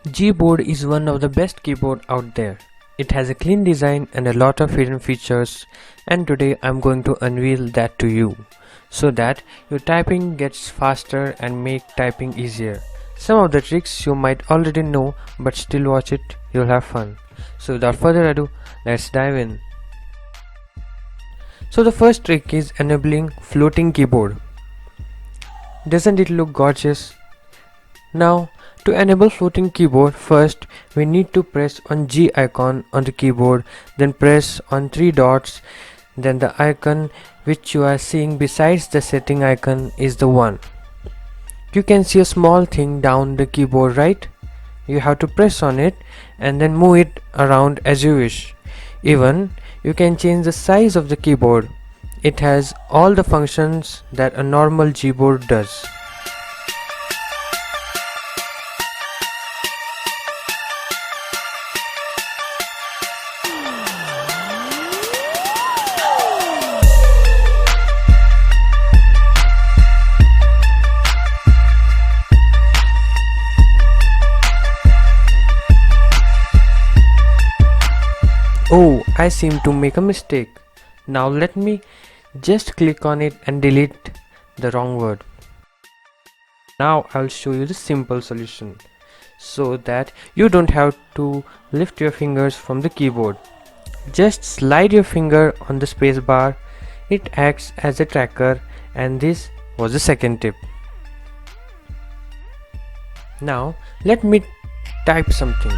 Gboard is one of the best keyboard out there. It has a clean design and a lot of hidden features, and today I'm going to unveil that to you so that your typing gets faster and make typing easier. Some of the tricks you might already know, but still watch it, you'll have fun. So without further ado, let's dive in. So the first trick is enabling floating keyboard. Doesn't it look gorgeous? Now, to enable floating keyboard, first we need to press on G icon on the keyboard, then press on 3 dots, then the icon which you are seeing besides the setting icon is the one. You can see a small thing down the keyboard, right? You have to press on it and then move it around as you wish. Even you can change the size of the keyboard. It has all the functions that a normal Gboard does. Oh, I seem to make a mistake. Now let me just click on it and delete the wrong word. Now I'll show you the simple solution so that you don't have to lift your fingers from the keyboard. Just slide your finger on the space bar. It acts as a tracker, and this was the second tip. Now let me type something.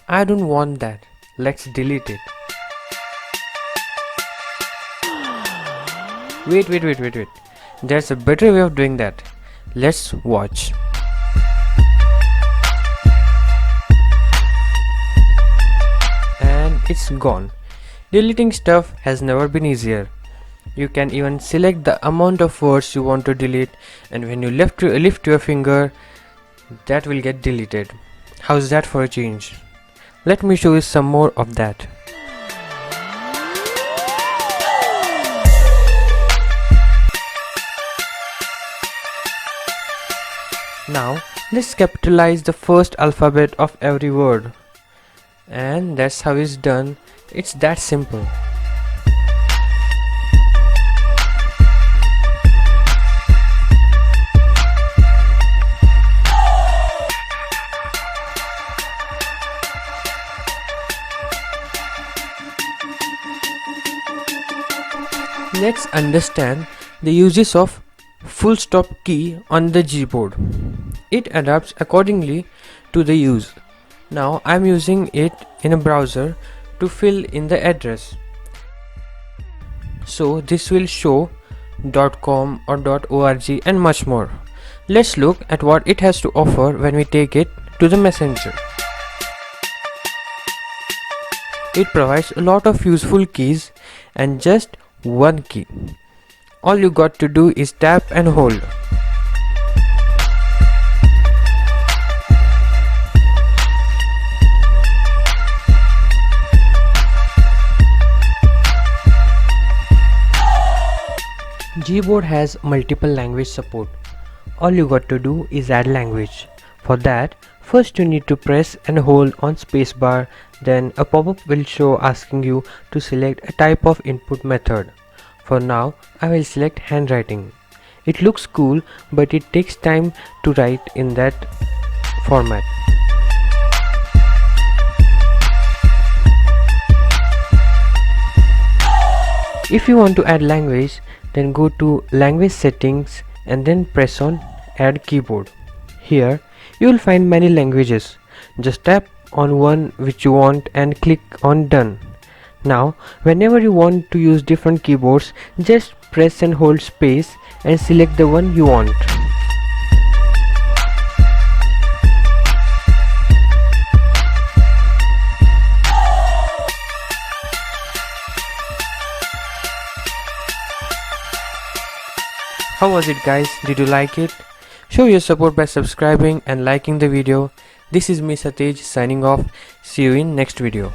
I don't want that. Let's delete it. Wait. There's a better way of doing that. Let's watch. And it's gone. Deleting stuff has never been easier. You can even select the amount of words you want to delete, and when you lift your finger, that will get deleted. How's that for a change? Let me show you some more of that. Now let's capitalize the first alphabet of every word. And that's how it's done. It's that simple. Let's understand the uses of full stop key on the Gboard. It adapts accordingly to the use. Now I'm using it in a browser to fill in the address. So this will show .com or .org and much more. Let's look at what it has to offer when we take it to the messenger. It provides a lot of useful keys and just one key. All you got to do is tap and hold. Gboard has multiple language support. All you got to do is add language. For that, first you need to press and hold on spacebar, then a pop-up will show asking you to select a type of input method. For now, I will select handwriting. It looks cool, but it takes time to write in that format. If you want to add language, then go to language settings and then press on add keyboard. Here you will find many languages. Just tap on one which you want and click on done. Now whenever you want to use different keyboards, just press and hold space and select the one you want. How was it, guys? Did you like it? Show your support by subscribing and liking the video. This is me, Ortiz, signing off. See you in next video.